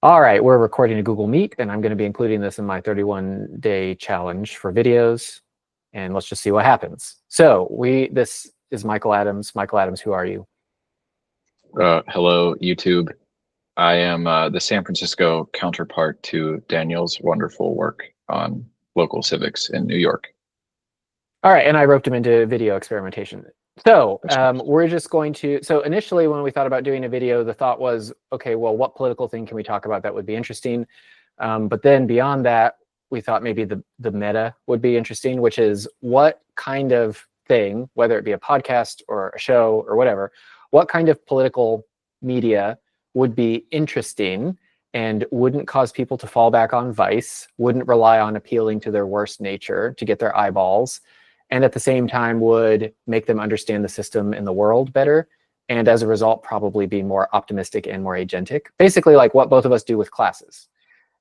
All right, we're recording a Google Meet, and I'm going to be including this in my 31-day challenge for videos, and let's just see what happens. So this is Michael Adams. Michael Adams, who are you? Hello, YouTube. I am the San Francisco counterpart to Daniel's wonderful work on local civics in New York. All right, and I roped him into video experimentation. So we're just going to, so initially when we thought about doing a video, the thought was, okay, well, what political thing can we talk about that would be interesting? But then beyond that, we thought maybe the meta would be interesting, which is what kind of thing, whether it be a podcast or a show or whatever, what kind of political media would be interesting and wouldn't cause people to fall back on Vice, wouldn't rely on appealing to their worst nature to get their eyeballs, and at the same time would make them understand the system in the world better, and as a result probably be more optimistic and more agentic. Basically like what both of us do with classes.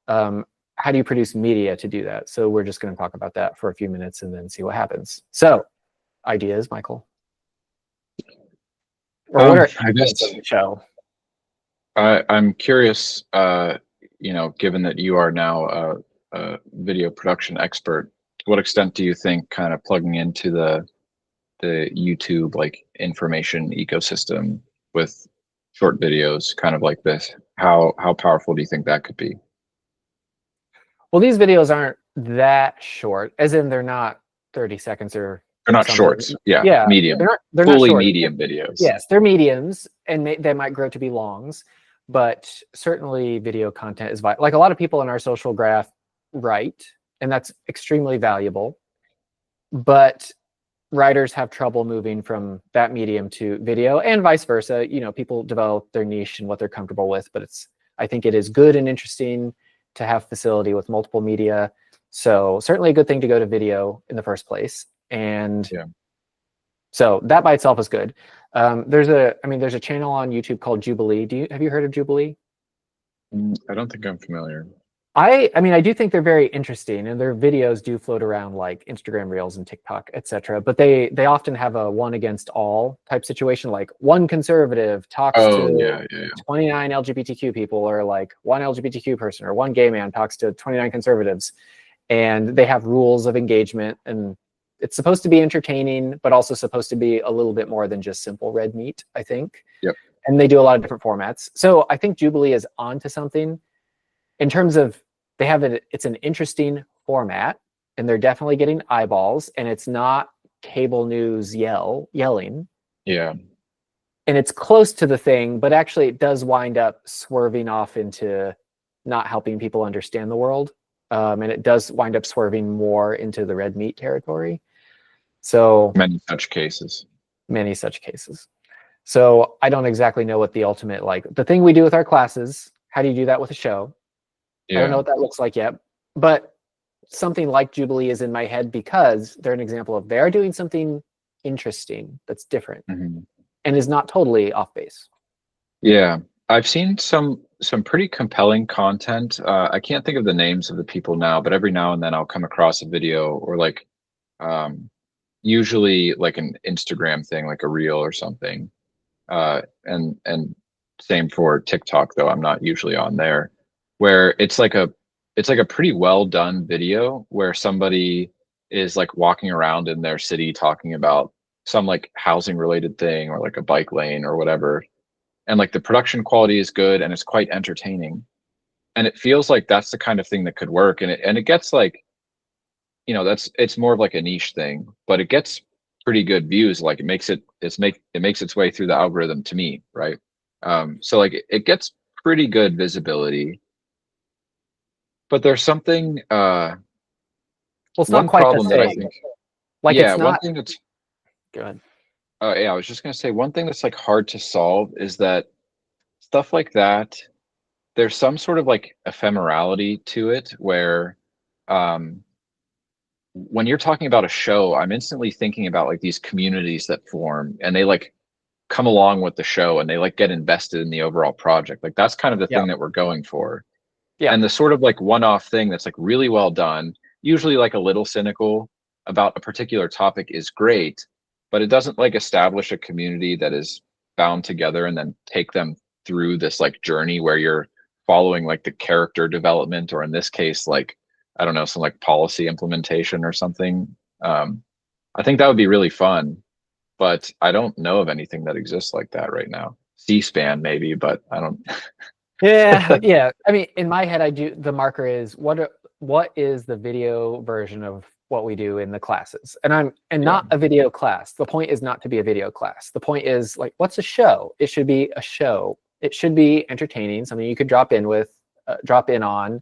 How do you produce media to do that? So we're just going to talk about that for a few minutes and then see what happens. So ideas, Michael? Or what are I guess the show? I'm curious, given that you are now a video production expert, to what extent do you think kind of plugging into the YouTube like information ecosystem with short videos kind of like this, how powerful do you think that could be? Well, these videos aren't that short, as in they're not 30 seconds or they're not something. Shorts. Yeah, medium. They're fully not short. Medium videos. Yes, they're mediums, and they might grow to be longs, but certainly video content is vital. Like a lot of people in our social graph write, and that's extremely valuable, but writers have trouble moving from that medium to video, and vice versa. You know, people develop their niche and what they're comfortable with, but I think it is good and interesting to have facility with multiple media. So certainly a good thing to go to video in the first place. And yeah. So that by itself is good. There's a channel on YouTube called Jubilee. Have you heard of Jubilee? I don't think I'm familiar. I do think they're very interesting, and their videos do float around like Instagram Reels and TikTok, etc. But they often have a one against all type situation, like one conservative talks to 29 LGBTQ people, or like one LGBTQ person, or one gay man talks to 29 conservatives, and they have rules of engagement, and it's supposed to be entertaining, but also supposed to be a little bit more than just simple red meat, I think. Yep. And they do a lot of different formats. So I think Jubilee is onto something in terms of it's an interesting format, and they're definitely getting eyeballs, and it's not cable news yelling. Yeah. And it's close to the thing, but actually it does wind up swerving off into not helping people understand the world. And it does wind up swerving more into the red meat territory. So many such cases. So I don't exactly know what the ultimate, like the thing we do with our classes, how do you do that with a show? Yeah. I don't know what that looks like yet, but something like Jubilee is in my head because they're an example of they're doing something interesting that's different and is not totally off base. Yeah, I've seen some pretty compelling content. I can't think of the names of the people now, but every now and then I'll come across a video or like usually like an Instagram thing, like a reel or something. And same for TikTok, though I'm not usually on there, where it's like a pretty well done video where somebody is like walking around in their city talking about some like housing related thing or like a bike lane or whatever. And like the production quality is good and it's quite entertaining. And it feels like that's the kind of thing that could work. And it gets like, it's more of like a niche thing, but it gets pretty good views. Like it makes its way through the algorithm to me, right? So like it gets pretty good visibility. But there's something well, it's not quite the thing. I think, like, yeah, it's not, one thing that's go ahead. Yeah, I was just gonna say one thing that's like hard to solve is that stuff like that, there's some sort of like ephemerality to it where when you're talking about a show, I'm instantly thinking about like these communities that form and they like come along with the show and they like get invested in the overall project. Like that's kind of the thing that we're going for. Yeah. And the sort of like one-off thing that's like really well done, usually like a little cynical about a particular topic is great, but it doesn't like establish a community that is bound together and then take them through this like journey where you're following like the character development, or in this case, like, I don't know, some like policy implementation or something. I think that would be really fun, but I don't know of anything that exists like that right now. C-SPAN maybe, but I don't. Yeah, yeah. I mean, in my head, I do. The marker is what is the video version of what we do in the classes, and not a video class. The point is not to be a video class. The point is like, what's a show? It should be a show. It should be entertaining, something you could drop in on.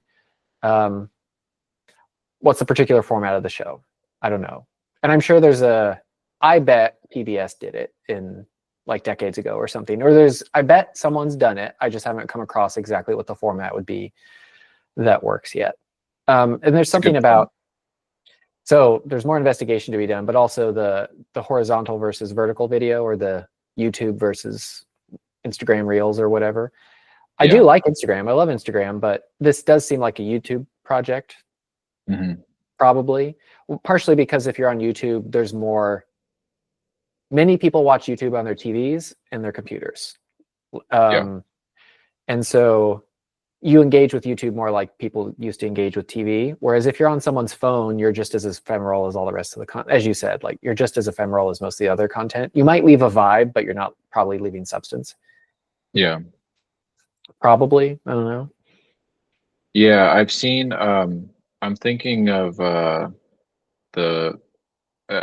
What's the particular format of the show? I don't know. And I'm sure I bet PBS did it in like decades ago or something, or I bet someone's done it. I just haven't come across exactly what the format would be that works yet. And there's something about, so there's more investigation to be done, but also the horizontal versus vertical video, or the YouTube versus Instagram Reels or whatever. I do like Instagram. I love Instagram, but this does seem like a YouTube project. Probably, partially because if you're on YouTube, there's many people watch YouTube on their TVs and their computers. And so you engage with YouTube more like people used to engage with TV. Whereas if you're on someone's phone, you're just as ephemeral as all the rest of the content. As you said, like, you're just as ephemeral as most of the other content. You might leave a vibe, but you're not probably leaving substance. Yeah. Probably. I don't know. Yeah, I've seen, I'm thinking of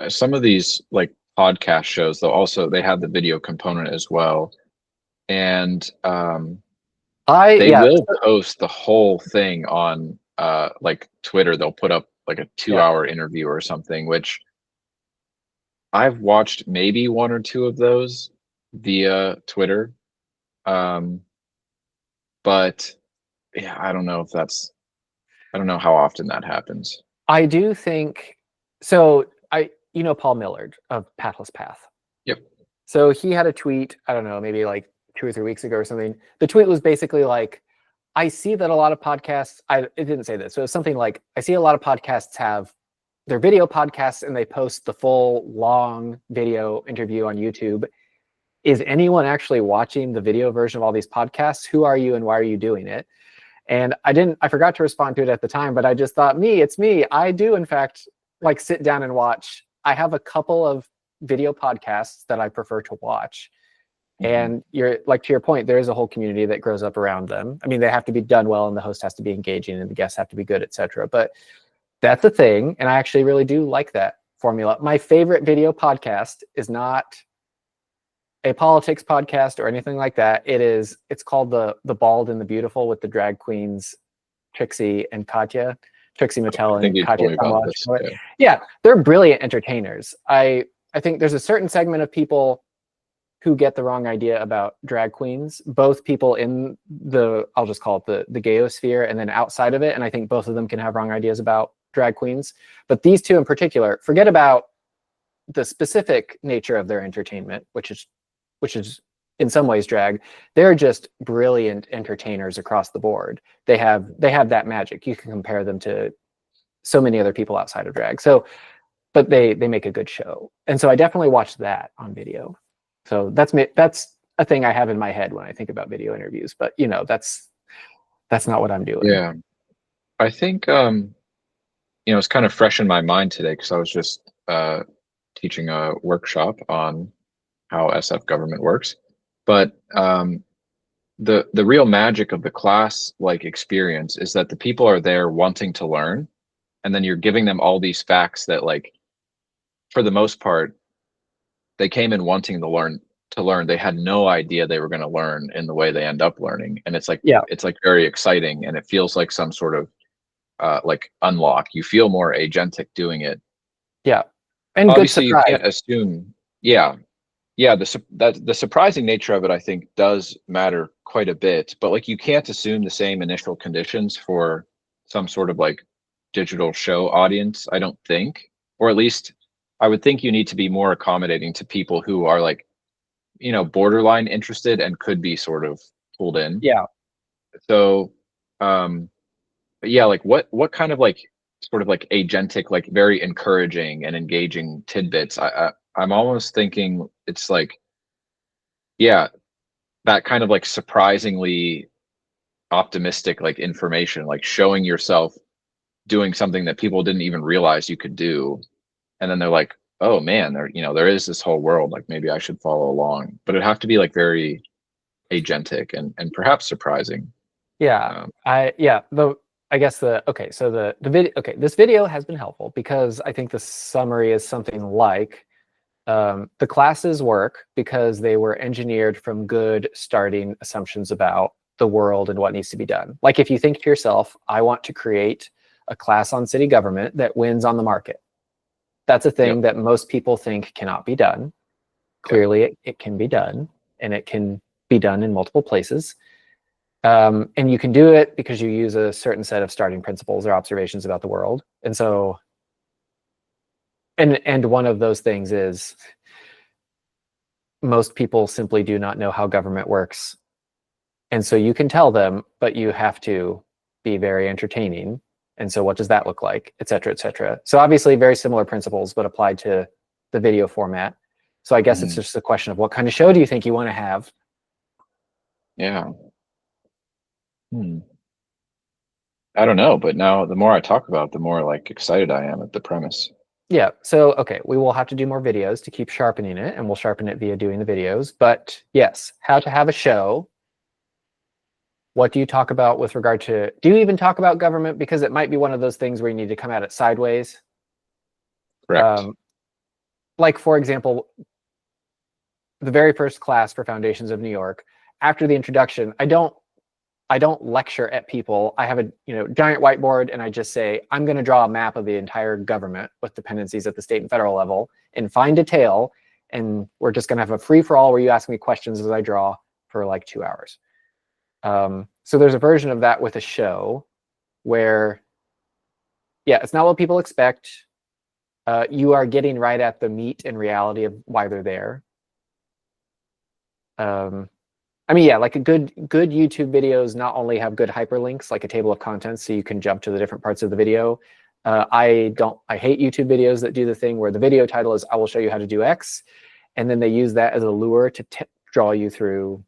some of these like podcast shows, though also they have the video component as well. And they will post the whole thing on like Twitter. They'll put up like a 2-hour interview or something, which I've watched maybe 1 or 2 of those via Twitter. But yeah, I don't know how often that happens. I do think so. You know Paul Millard of Pathless Path. Yep. So he had a tweet, I don't know, maybe like 2 or 3 weeks ago or something. The tweet was basically like, I see that a lot of podcasts, it didn't say this, so it was something like, I see a lot of podcasts have their video podcasts and they post the full long video interview on YouTube. Is anyone actually watching the video version of all these podcasts? Who are you and why are you doing it? And I forgot to respond to it at the time, but I just thought, it's me. I do, in fact, like, sit down and watch. I have a couple of video podcasts that I prefer to watch. And you're like, to your point, there is a whole community that grows up around them. I mean, they have to be done well and the host has to be engaging and the guests have to be good, etc. But that's a thing. And I actually really do like that formula. My favorite video podcast is not a politics podcast or anything like that. It's called the Bald and the Beautiful, with the drag queens Trixie and Katya. Trixie Mattel and Katya. Yeah, they're brilliant entertainers. I think there's a certain segment of people who get the wrong idea about drag queens, both people in I'll just call it the gayosphere, and then outside of it. And I think both of them can have wrong ideas about drag queens. But these two in particular, forget about the specific nature of their entertainment, which is in some ways drag. They're just brilliant entertainers across the board. They have that magic. You can compare them to so many other people outside of drag. So, but they make a good show. And so I definitely watch that on video. So that's a thing I have in my head when I think about video interviews, but that's not what I'm doing. Yeah. I think, it's kind of fresh in my mind today because I was just teaching a workshop on how SF government works. But the real magic of the class like experience is that the people are there wanting to learn, and then you're giving them all these facts that, like, for the most part, they came in wanting to learn. They had no idea they were going to learn in the way they end up learning, and it's like very exciting, and it feels like some sort of like unlock. You feel more agentic doing it. Yeah, and obviously you can't assume. Yeah. The surprising nature of it, I think, does matter quite a bit. But like, you can't assume the same initial conditions for some sort of like digital show audience, I don't think. Or at least I would think you need to be more accommodating to people who are like, borderline interested and could be sort of pulled in. Yeah. So, but yeah, like what kind of like sort of like agentic, like very encouraging and engaging tidbits. I'm almost thinking it's like, yeah, that kind of like surprisingly optimistic like information, like showing yourself doing something that people didn't even realize you could do, and then they're like, oh man, there is this whole world, like maybe I should follow along. But it'd have to be like very agentic and perhaps surprising. Yeah, I guess okay, so the video, okay, this video has been helpful because I think the summary is something like, the classes work because they were engineered from good starting assumptions about the world and what needs to be done. Like if you think to yourself, I want to create a class on city government that wins on the market. That's a thing that most people think cannot be done. Clearly, it can be done, and it can be done in multiple places. And you can do it because you use a certain set of starting principles or observations about the world. And so, and one of those things is most people simply do not know how government works. And so you can tell them, but you have to be very entertaining. And so what does that look like, et cetera, et cetera. So obviously very similar principles, but applied to the video format. So I guess it's just a question of what kind of show do you think you want to have? Yeah. I don't know, but now the more I talk about it, the more like excited I am at the premise. Yeah, so okay, we will have to do more videos to keep sharpening it, and we'll sharpen it via doing the videos. But yes, how to have a show. What do you talk about with regard to, do you even talk about government? Because it might be one of those things where you need to come at it sideways. Correct. Like, for example, the very first class for Foundations of New York, after the introduction, I don't lecture at people. I have a giant whiteboard, and I just say, I'm going to draw a map of the entire government with dependencies at the state and federal level in fine detail, and we're just going to have a free-for-all where you ask me questions as I draw for like 2 hours. So there's a version of that with a show where, yeah, it's not what people expect. You are getting right at the meat and reality of why they're there. I mean, yeah, like a good YouTube videos not only have good hyperlinks, like a table of contents, so you can jump to the different parts of the video. I hate YouTube videos that do the thing where the video title is, I will show you how to do X. And then they use that as a lure to draw you through,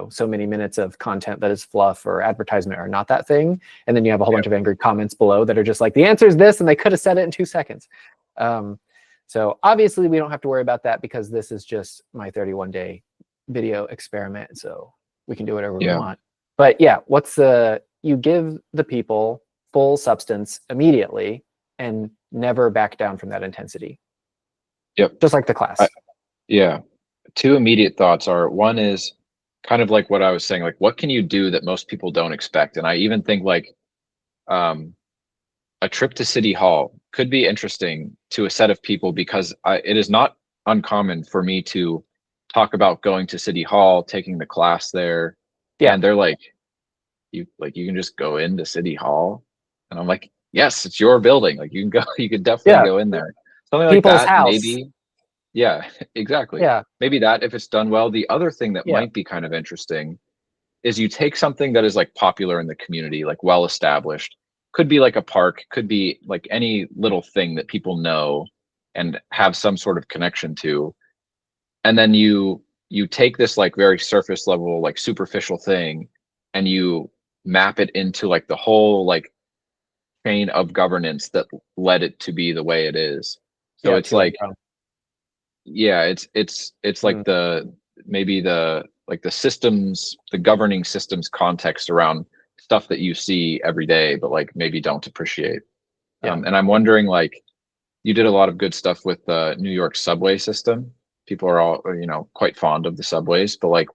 so many minutes of content that is fluff or advertisement or not that thing. And then you have a whole bunch of angry comments below that are just like, the answer is this, and they could have said it in 2 seconds. So obviously we don't have to worry about that because this is just my 31-day video experiment, so we can do whatever we want. But yeah, you give the people full substance immediately and never back down from that intensity. Yep. Just like the class. Yeah. 2 immediate thoughts are, one is kind of like what I was saying, like what can you do that most people don't expect? And I even think like a trip to City Hall could be interesting to a set of people because it is not uncommon for me to talk about going to City Hall, taking the class there. Yeah. And they're like, you can just go into City Hall. And I'm like, yes, it's your building. Like you can definitely go in there. Something like People's that, house. maybe. Yeah, exactly. Yeah. Maybe that if it's done well. The other thing that might be kind of interesting is you take something that is like popular in the community, like well established. Could be like a park, could be like any little thing that people know and have some sort of connection to. And then you take this like very surface level, like superficial thing, and you map it into like the whole like chain of governance that led it to be the way it is. So it's like, it's like maybe the systems, the governing systems context around stuff that you see every day, but like maybe don't appreciate. And I'm wondering, like, you did a lot of good stuff with the New York subway system. People are all, quite fond of the subways, but like,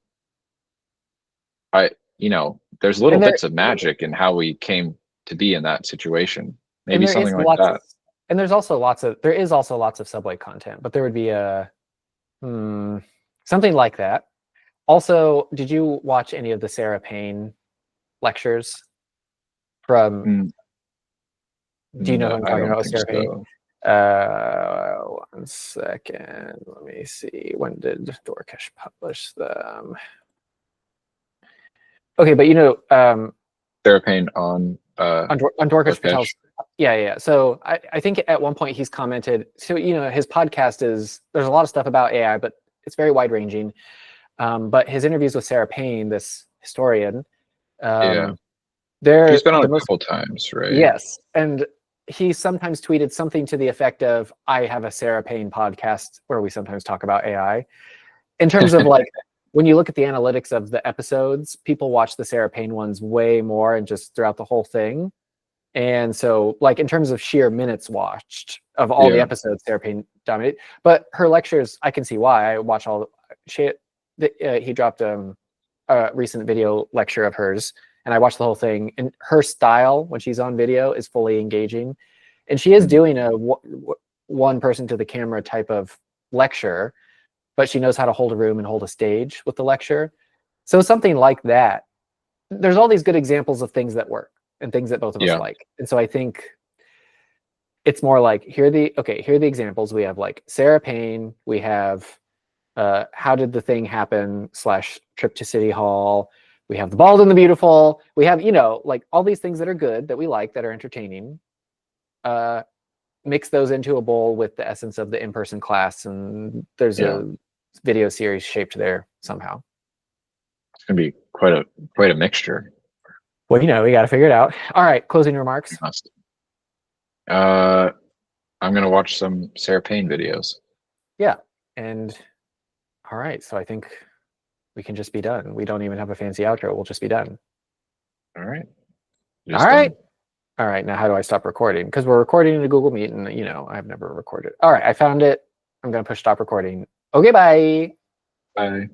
there's little bits of magic in how we came to be in that situation. Maybe something like that. And there is also lots of subway content, but there would be something like that. Also, did you watch any of the Sarah Payne lectures from? Do you know who I'm talking about, Sarah Payne? 1 second. Let me see. When did Dorkesh publish them? Okay, but Sarah Payne on Dorkesh Patel's. Yeah. So I think at one point he's commented. So his podcast there's a lot of stuff about AI, but it's very wide ranging. But his interviews with Sarah Payne, this historian, Yeah. They're He's been on the a most couple times, right? Yes, and he sometimes tweeted something to the effect of, "I have a Sarah Payne podcast where we sometimes talk about AI." In terms of like, when you look at the analytics of the episodes, people watch the Sarah Payne ones way more and just throughout the whole thing. And so, like in terms of sheer minutes watched of all the Yeah. episodes, Sarah Payne dominated. But her lectures, I can see why. I watch all. He dropped a recent video lecture of hers, and I watched the whole thing. And her style when she's on video is fully engaging, and she is doing a one person to the camera type of lecture, but she knows how to hold a room and hold a stage with the lecture. So something like that. There's all these good examples of things that work and things that both of us Yeah. like. And so I think it's more like, here are the examples. We have like Sarah Payne, we have How Did the Thing Happen / Trip to City Hall. We have The Bald and the Beautiful. We have, like all these things that are good, that we like, that are entertaining. Mix those into a bowl with the essence of the in-person class, and there's a video series shaped there somehow. It's gonna be quite a mixture. Well, we got to figure it out. All right, closing remarks. I'm gonna watch some Sarah Payne videos. Yeah, and all right, so I think we can just be done. We don't even have a fancy outro. We'll just be done. All right. All right. All right, now how do I stop recording? Because we're recording in a Google Meet, and I've never recorded. All right, I found it. I'm gonna push stop recording. Okay, bye. Bye.